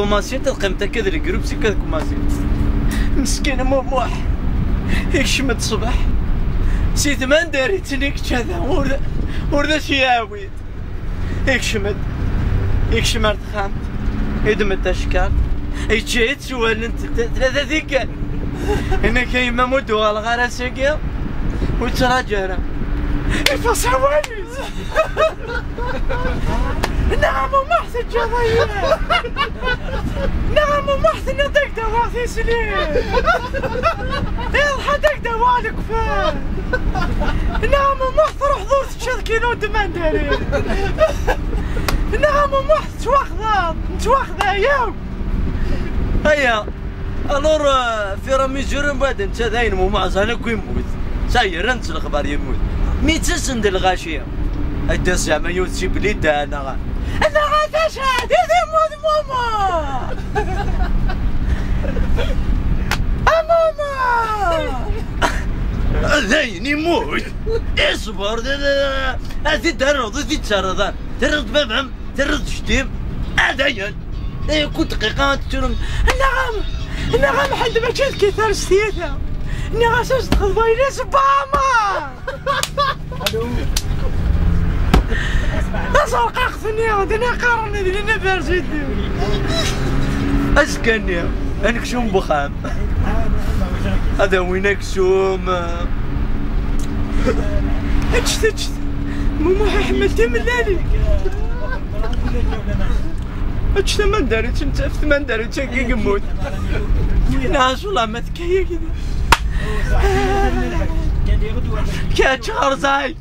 كوماسي تلقيمتا كذا جروب سكة كوماسي مسكينة موح يكشمت الصبح سي ثمان داري تنيك كذا وردا شياوي يكشمت ارتخامت يدمت اشكال يجيت سوال انت ثلاثة ذيك انا كيما مدو على غراسك وتراجع يفصح واليز نعم محسن جضية نعم محسن يدك دواتي سليم يضحى دك دوالك فين نعم محسن روح ضوث تشذ كيلو دمان داري نعم محسن تواخذة ياو هيا الور في رمي جرم بعد انت ذاين مو معزانا كو يموت ساير انت الاخبار يموت ميتسن الغاشيه هيدا زعما يوتي بليد انا غاتشهد يموت ماما ماما ذاين يموت اصبر هذي ترد ذي ترد بابعم ترد شتيم هذاين كنت دقيقة تشرم نعم حد ما كانت كثر ستيثا نعم سوس تخضبيني سباما أصور قاقثني عندنا قارني لنا بارزيدي أسكني أنكشوم بخام هذا وين أكشوم أجت ماما حملتي من لالي اش ثمان داريت انت في ثمان داريت كي يموت ناس والله ما تكيا كذا كاتشهر زاي